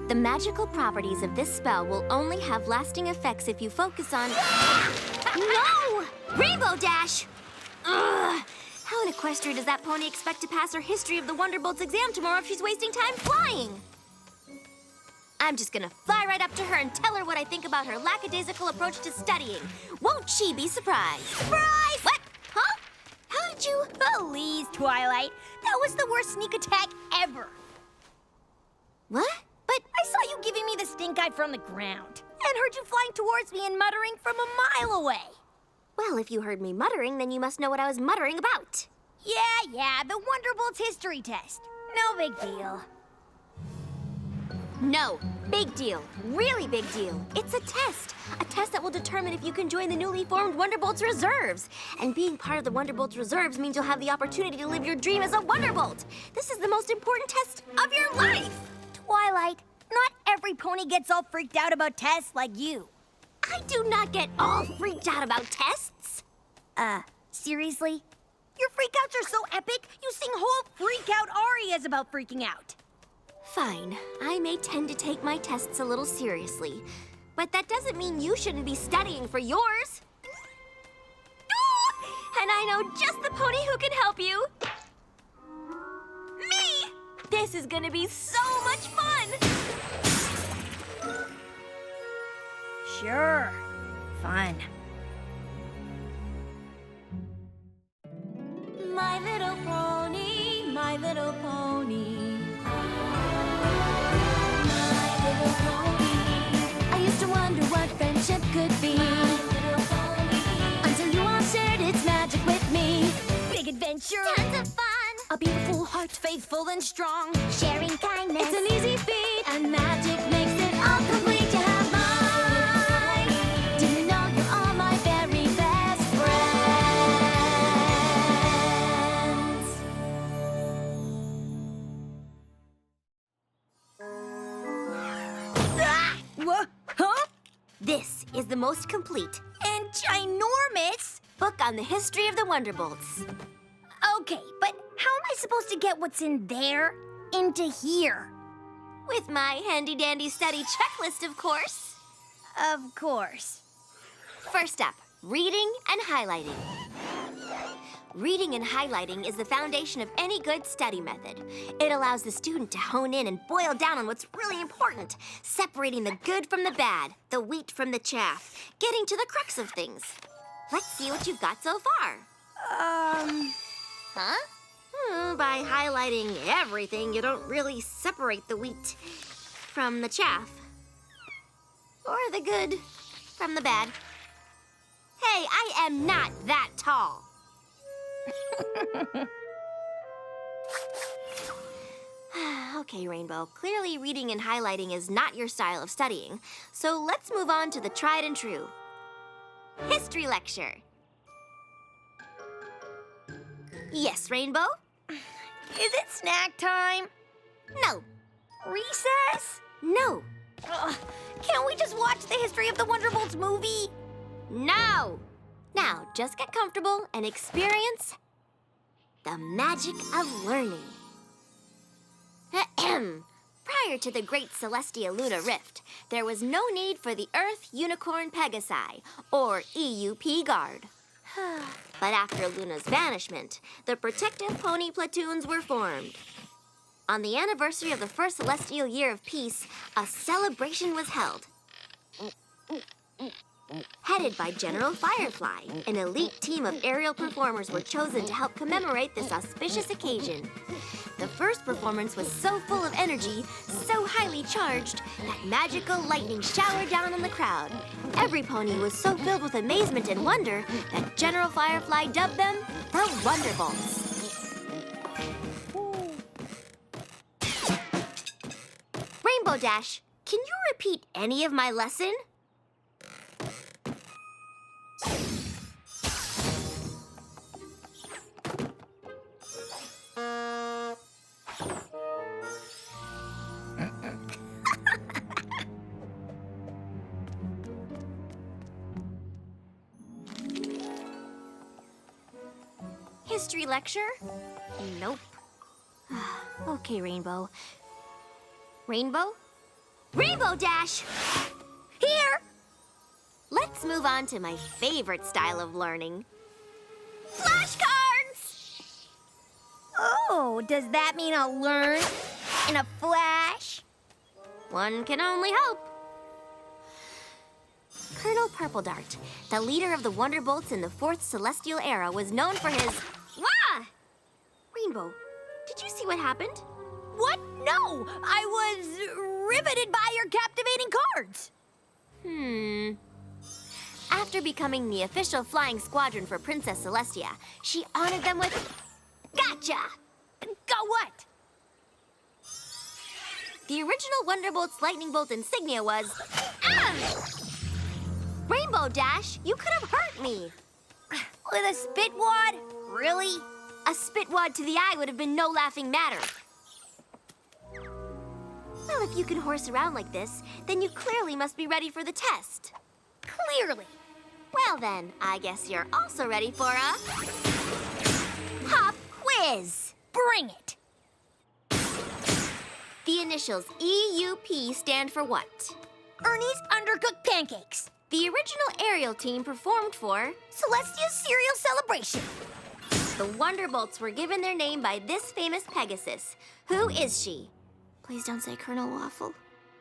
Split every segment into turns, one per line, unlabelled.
The magical properties of this spell will only have lasting effects if you focus on... No! Rainbow Dash! Ugh! How in Equestria does that pony expect to pass her History of the Wonderbolts exam tomorrow if she's wasting time flying? I'm just gonna fly right up to her and tell her what I think about her lackadaisical approach to studying. Won't she be surprised?
Surprise!
What? Huh?
How did you... Please, Twilight. That was the worst sneak attack ever.
What?
But I saw you giving me the stink eye from the ground. And heard you flying towards me and muttering from a mile away.
Well, if you heard me muttering, then you must know what I was muttering about.
Yeah, the Wonderbolts history test. No big deal.
No, big deal. Really big deal. It's a test. A test that will determine if you can join the newly formed Wonderbolts Reserves. And being part of the Wonderbolts Reserves means you'll have the opportunity to live your dream as a Wonderbolt. This is the most important test of your life.
Twilight, not every pony gets all freaked out about tests like you.
I do not get all freaked out about tests.
Seriously? Your freakouts are so epic, you sing whole freak-out arias about freaking out.
Fine. I may tend to take my tests a little seriously, but that doesn't mean you shouldn't be studying for yours. And I know just the pony who can help you. Me! This is gonna be so much fun!
Sure. Fun.
My little pony, my little pony. My little pony. I used to wonder what friendship could be. My little pony. Until you all shared its magic with me.
Big adventure.
Tons of fun.
A beautiful heart, faithful and strong.
Sharing kindness.
It's an easy feat.
And magic makes it all complete. You have mine. Do you know you're all my very best friends.
What? Huh?
This is the most complete
And ginormous?
book on the history of the Wonderbolts.
Okay, but how am I supposed to get what's in there into here?
With my handy-dandy study checklist, of course.
Of course.
First up, reading and highlighting. Reading and highlighting is the foundation of any good study method. It allows the student to hone in and boil down on what's really important, separating the good from the bad, the wheat from the chaff, getting to the crux of things. Let's see what you've got so far. Huh? By highlighting everything, you don't really separate the wheat from the chaff. Or the good from the bad. Hey, I am not that tall. Okay, Rainbow. Clearly reading and highlighting is not your style of studying. So let's move on to the tried and true. History lecture. Yes, Rainbow?
Is it snack time?
No.
Recess?
No.
Ugh, can't we just watch the History of the Wonderbolts movie?
No. Now, just get comfortable and experience the magic of learning. Ahem. Prior to the Great Celestia Luna Rift, there was no need for the Earth Unicorn Pegasi, or EUP Guard. But after Luna's vanishment, the protective pony platoons were formed. On the anniversary of the first celestial year of peace, a celebration was held. Headed by General Firefly, an elite team of aerial performers were chosen to help commemorate this auspicious occasion. The first performance was so full of energy, so highly charged, that magical lightning showered down on the crowd. Every pony was so filled with amazement and wonder that General Firefly dubbed them the Wonderbolts. Rainbow Dash, can you repeat any of my lesson? History lecture? Nope. Okay, Rainbow. Rainbow? Rainbow Dash!
Here!
Let's move on to my favorite style of learning. Flashcards!
Oh, does that mean I'll learn in a flash?
One can only hope. Colonel Purpledart, the leader of the Wonderbolts in the Fourth Celestial Era, was known for his... Wah! Rainbow, did you see what happened?
What? No! I was riveted by your captivating cards.
After becoming the official flying squadron for Princess Celestia, she honored them with... Gotcha!
Got what?
The original Wonderbolt's lightning bolt insignia was... Ah! Rainbow Dash, you could have hurt me.
With a spit wad? Really?
A spit wad to the eye would have been no laughing matter. Well, if you can horse around like this, then you clearly must be ready for the test.
Clearly.
Well then, I guess you're also ready for a... pop quiz.
Bring it.
The initials EUP stand for what?
Ernie's Undercooked Pancakes.
The original aerial team performed for...
Celestia's Cereal Celebration.
The Wonderbolts were given their name by this famous Pegasus. Who is she? Please don't say Colonel Waffle.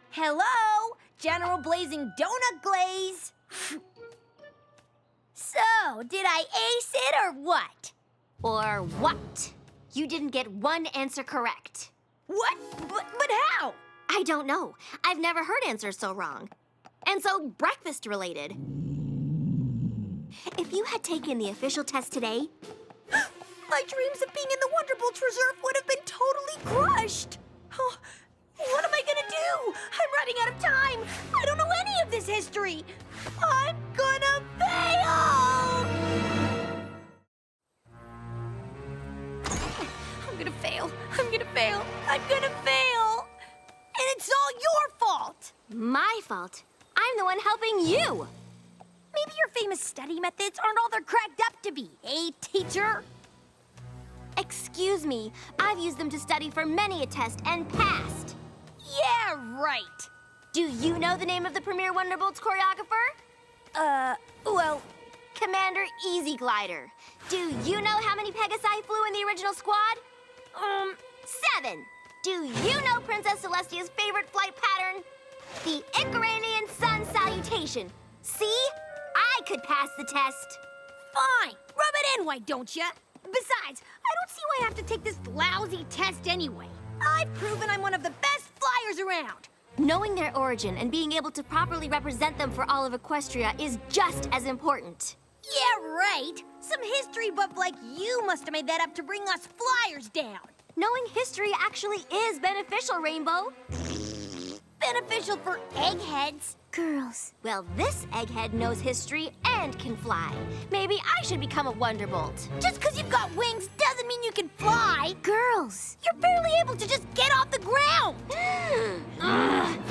Hello, General Blazing Donut Glaze. So, did I ace it or what?
Or what? You didn't get one answer correct.
What? But how?
I don't know. I've never heard answers so wrong. And so breakfast related. If you had taken the official test today...
My dreams of being in the Wonderbolts Reserve would have been totally crushed. Oh, what am I gonna do? I'm running out of time. I don't know any of this history. I'm gonna fail! I'm gonna fail. I'm gonna fail. I'm gonna fail. And it's all your fault.
My fault? I'm the one helping you.
Maybe your famous study methods aren't all they're cracked up to be, eh, teacher?
Excuse me, I've used them to study for many a test and passed.
Yeah, right.
Do you know the name of the premier Wonderbolts choreographer?
Well,
Commander Easy Glider. Do you know how many Pegasi flew in the original squad? 7. Do you know Princess Celestia's favorite flight pattern? The Icaranian sun salutation. See? I could pass the test.
fine. Rub it in, why don't ya? Besides, I don't see why I have to take this lousy test anyway. I've proven I'm one of the best flyers around.
Knowing their origin and being able to properly represent them for all of Equestria is just as important.
Yeah, right. Some history buff like you must have made that up to bring us flyers down.
Knowing history actually is beneficial, Rainbow.
Beneficial for eggheads.
Girls. Well, this egghead knows history and can fly. Maybe I should become a Wonderbolt.
Just because you've got wings doesn't mean you can fly.
Girls.
You're barely able to just get off the ground.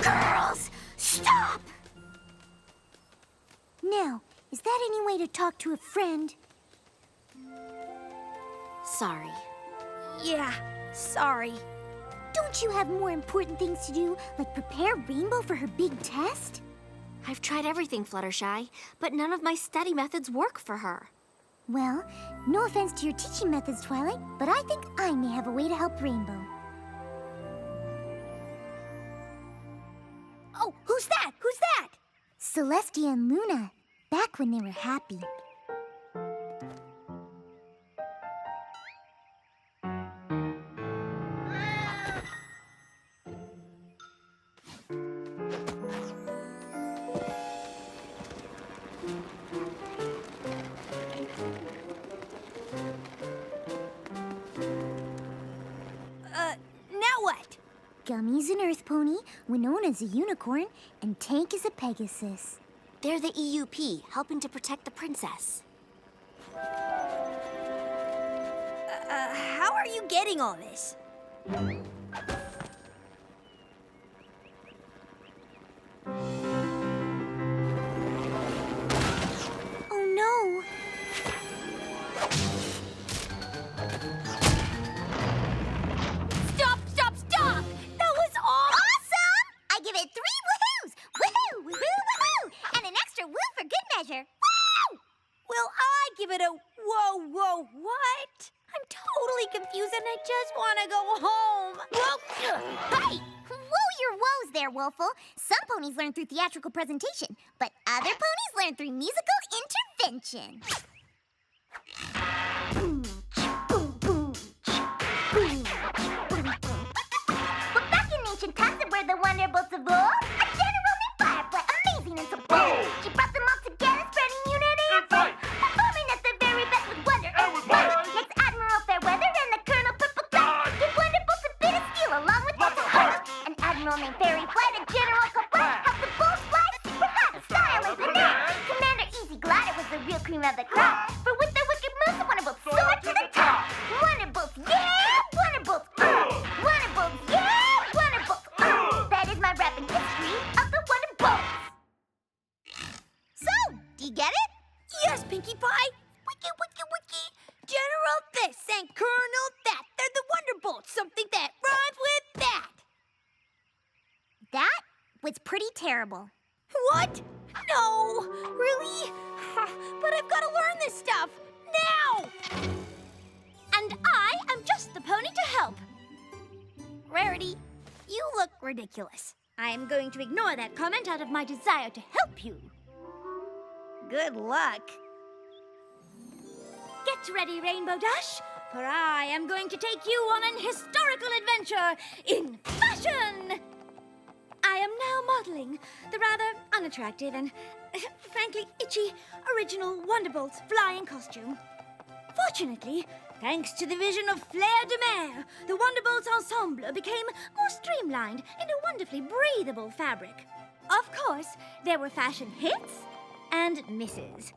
Girls, stop!
Now, is that any way to talk to a friend?
Sorry.
Yeah, sorry.
Don't you have more important things to do, like prepare Rainbow for her big test?
I've tried everything, Fluttershy, but none of my study methods work for her.
Well, no offense to your teaching methods, Twilight, but I think I may have a way to help Rainbow.
Oh, who's that? Who's that?
Celestia and Luna, back when they were happy.
Now what?
Gummy's an earth pony, Winona's a unicorn, and Tank is a Pegasus.
They're the EUP, helping to protect the princess.
How are you getting all this?
Oh no!
Stop! Stop! Stop! That was awesome!
I give it 3
I just want to go home. Whoa! Hey!
Whoa your woes there, Wolfle. Some ponies learn through theatrical presentation, but other ponies learn through musical intervention. Well, back in ancient times there were the Wonderbolts of old. A general named Firefly, amazing and so bold. She brought them all together, spreading unity and fight, performing at their very best with wonder and might. Next Admiral Fairweather and the Colonel Purple Dot give Wonderbolts a bit of steel along with lots of heart. An Admiral named Fairy Flight and General Cobra helped the bolts fly super high style and panache. Commander Easy Glider was the real cream of the crop, for with their wicked moves the Wonderbolts soared to the top. Wonderbolts, yeah! Wonderbolts, Wonderbolts, yeah! Wonderbolts, That is my rapping history of the Wonderbolts. So, do you get it?
Yes, Pinkie Pie. Wiki, wiki, wiki. General this and Colonel that. They're the Wonderbolts. Something that rhymes with that.
That was pretty terrible.
What? No, really? But I've got to learn this stuff now. And I am just the pony to help. Rarity, you look ridiculous. I am going to ignore that comment out of my desire to help you. Good luck. Get ready, Rainbow Dash, for I am going to take you on an historical adventure in fashion. I am now modeling the rather unattractive and, frankly, itchy original Wonderbolts flying costume. Fortunately, thanks to the vision of Flair de Mer, the Wonderbolts ensemble became more streamlined in a wonderfully breathable fabric. Of course, there were fashion hits and misses.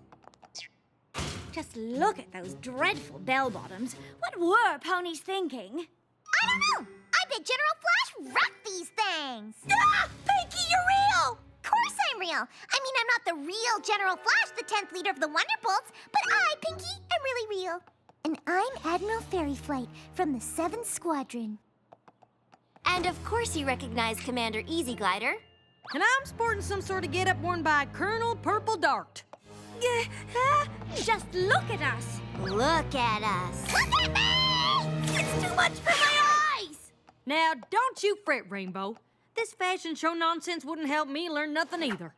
Just look at those dreadful bell-bottoms. What were ponies thinking?
I don't know. I bet General Flash rocked these things.
Ah! Pinkie, you're real!
Of course I'm real. I mean, I'm not the real General Flash, the 10th leader of the Wonderbolts, but I, Pinkie, am really real. And I'm Admiral Fairy Flight from the 7th Squadron.
And of course you recognize Commander Easy Glider.
And I'm sporting some sort of get-up worn by Colonel Purple Dart.
Just look at us.
Look at us.
Look at me!
It's too much for my eyes.
Now, don't you fret, Rainbow. This fashion show nonsense wouldn't help me learn nothing either.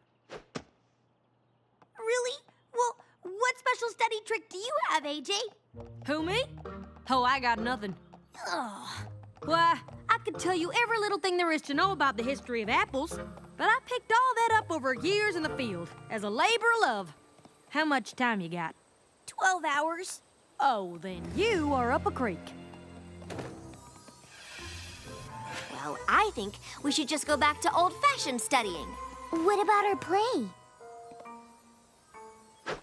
Really? Well, what special study trick do you have, AJ?
Who, me? Oh, I got nothing.
Ugh.
Why, I could tell you every little thing there is to know about the history of apples, but I picked all that up over years in the field as a labor of love. How much time you got?
12 hours.
Oh, then you are up a creek.
Well, I think we should just go back to old-fashioned studying.
What about our play?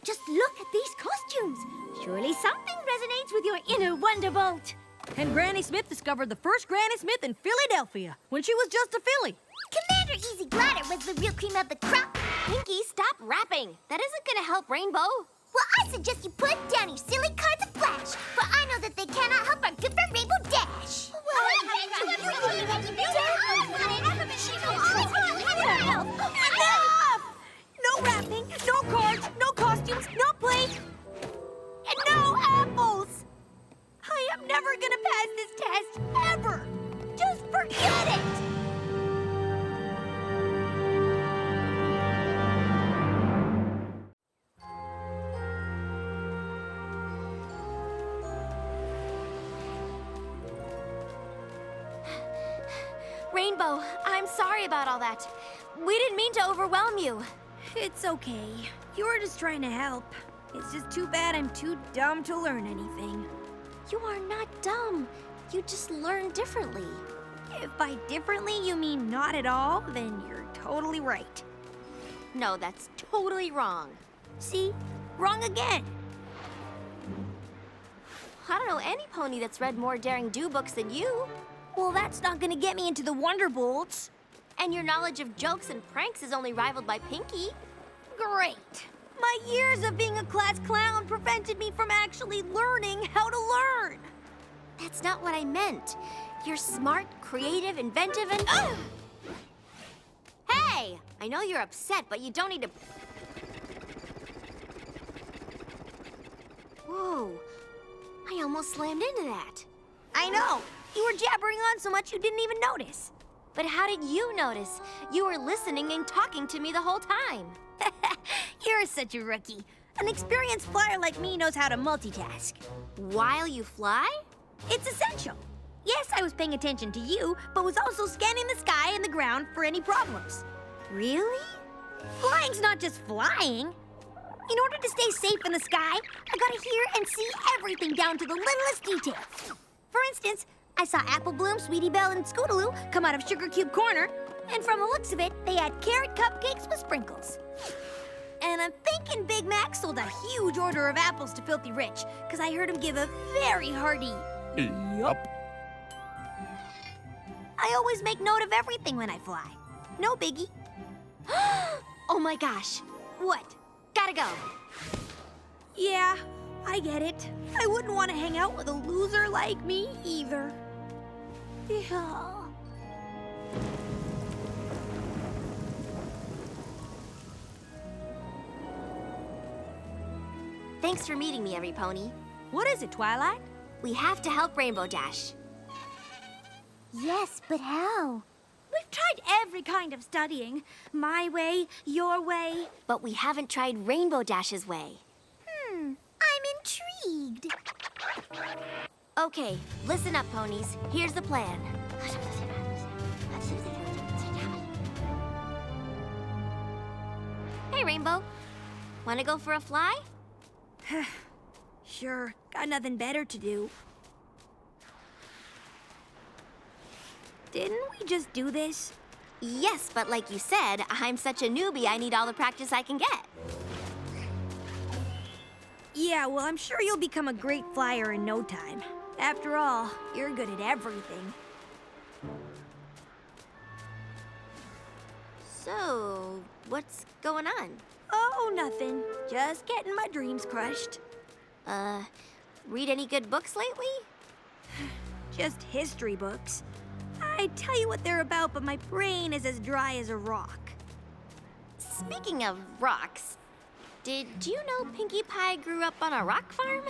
Just look at these costumes. Surely something resonates with your inner Wonderbolt.
And Granny Smith discovered the first Granny Smith in Philadelphia when she was just a filly.
Commander Easy Glider was the real cream of the crop.
Pinkie, stop rapping. That isn't gonna help Rainbow.
Well, I suggest you put down your silly cards of Flash, for I know that they cannot help our good friend Rainbow Dash.
Enough! No rapping, no cards, no costumes, no play, and no apples. I am never gonna pass this test, ever. Just forget it.
Rainbow, I'm sorry about all that. We didn't mean to overwhelm you.
It's okay. You were just trying to help. It's just too bad I'm too dumb to learn anything.
You are not dumb. You just learn differently.
If by differently you mean not at all, then you're totally right.
No, that's totally wrong.
See? Wrong again.
I don't know any pony that's read more Daring Do books than you.
Well, that's not gonna get me into the Wonderbolts.
And your knowledge of jokes and pranks is only rivaled by Pinkie.
Great. My years of being a class clown prevented me from actually learning how to learn.
That's not what I meant. You're smart, creative, inventive, and... Hey! I know you're upset, but you don't need to... Whoa. I almost slammed into that.
I know. You were jabbering on so much you didn't even notice.
But how did you notice? You were listening and talking to me the whole time.
You're such a rookie. An experienced flyer like me knows how to multitask.
While you fly?
It's essential. Yes, I was paying attention to you, but was also scanning the sky and the ground for any problems.
Really?
Flying's not just flying. In order to stay safe in the sky, I gotta hear and see everything down to the littlest detail. For instance, I saw Apple Bloom, Sweetie Belle, and Scootaloo come out of Sugar Cube Corner, and from the looks of it, they had carrot cupcakes with sprinkles. And I'm thinking Big Mac sold a huge order of apples to Filthy Rich, because I heard him give a very hearty
Yup.
I always make note of everything when I fly. No biggie.
Oh my gosh.
What?
Gotta go.
Yeah, I get it. I wouldn't want to hang out with a loser like me either. Yeah.
Thanks for meeting me, Every Pony.
What is it, Twilight?
We have to help Rainbow Dash.
Yes, but how?
We've tried every kind of studying. My way, your way.
But we haven't tried Rainbow Dash's way.
I'm intrigued.
Okay, listen up, ponies. Here's the plan. Hey, Rainbow. Wanna go for a fly?
Sure, got nothing better to do. Didn't we just do this?
Yes, but like you said, I'm such a newbie, I need all the practice I can get.
Yeah, well, I'm sure you'll become a great flyer in no time. After all, you're good at everything.
So, what's going on?
Oh, nothing. Just getting my dreams crushed.
Read any good books lately?
Just history books. I tell you what they're about, but my brain is as dry as a rock.
Speaking of rocks, did you know Pinkie Pie grew up on a rock farm?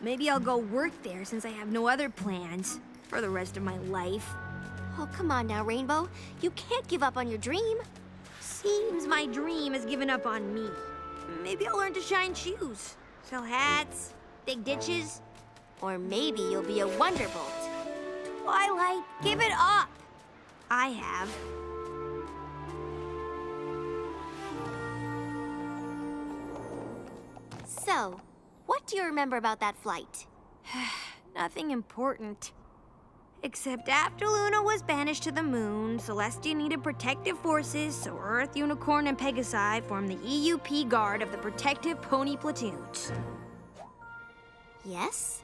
Maybe I'll go work there since I have no other plans for the rest of my life.
Oh, come on now, Rainbow. You can't give up on your dream.
Seems my dream has given up on me. Maybe I'll learn to shine shoes, sell hats, dig ditches.
Or maybe you'll be a Wonderbolt.
Twilight, give it up. I have.
So, what do you remember about that flight?
Nothing important. Except after Luna was banished to the moon, Celestia needed protective forces, so Earth, Unicorn, and Pegasi formed the EUP Guard of the Protective Pony Platoons.
Yes?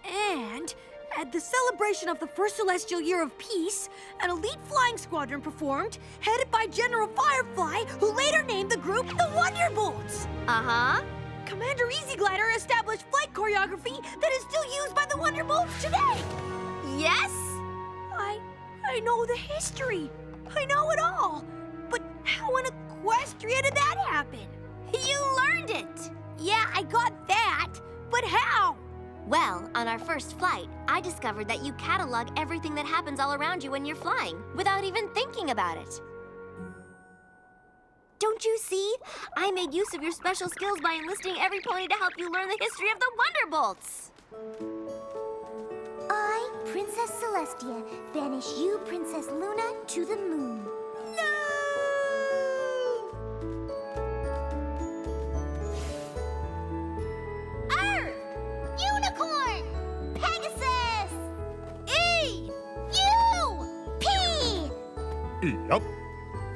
And at the celebration of the first celestial year of peace, an elite flying squadron performed, headed by General Firefly, who later named the group the Wonderbolts.
Uh-huh.
Commander Easy Glider established flight choreography that is still used by the Wonderbolts today.
Yes?
I know the history. I know it all. But how in Equestria did that happen?
You learned it!
Yeah, I got that. But how?
Well, on our first flight, I discovered that you catalog everything that happens all around you when you're flying, without even thinking about it. Don't you see? I made use of your special skills by enlisting Every Pony to help you learn the history of the Wonderbolts.
I, Princess Celestia, banish you, Princess Luna, to the moon. Earth! Unicorn! Pegasus! E! U! P!
Yup.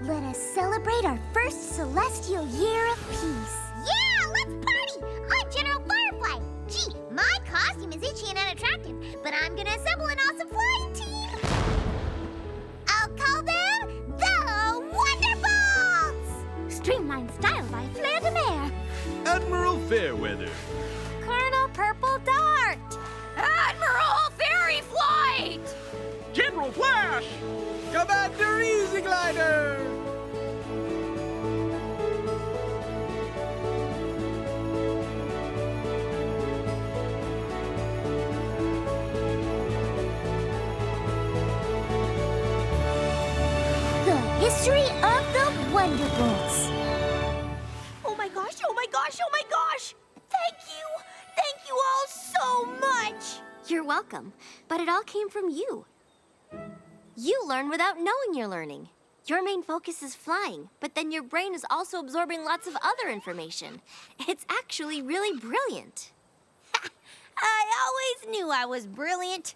Let us celebrate our first celestial year of peace. Yeah, let's party! I'm General Firefly. Gee, my costume is itchy and unattractive, but I'm gonna assemble an awesome flying team. I'll call them the Wonderbolts! Streamlined style by Flair de Mer.
Admiral Fairweather.
Colonel Purple Dart. Admiral Fairy Flight.
General Flash. Commander Easy Glider.
history of the Wonderbolts.
Oh my gosh, oh my gosh, oh my gosh! Thank you! Thank you all so much!
You're welcome, but it all came from you. You learn without knowing you're learning. Your main focus is flying, but then your brain is also absorbing lots of other information. It's actually really brilliant.
I always knew I was brilliant.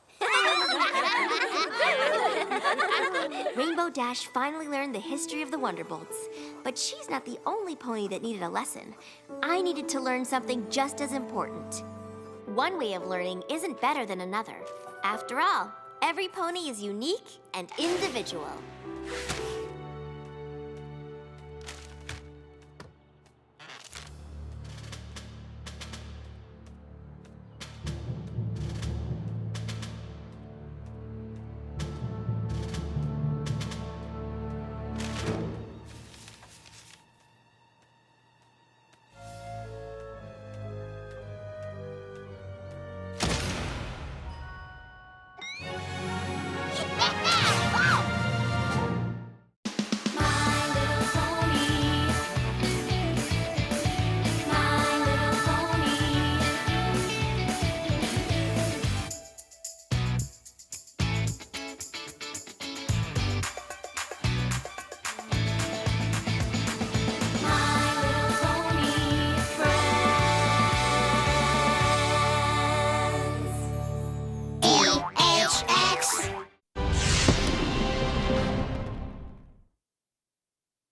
Rainbow Dash finally learned the history of the Wonderbolts, but she's not the only pony that needed a lesson. I needed to learn something just as important. One way of learning isn't better than another. After all, every pony is unique and individual.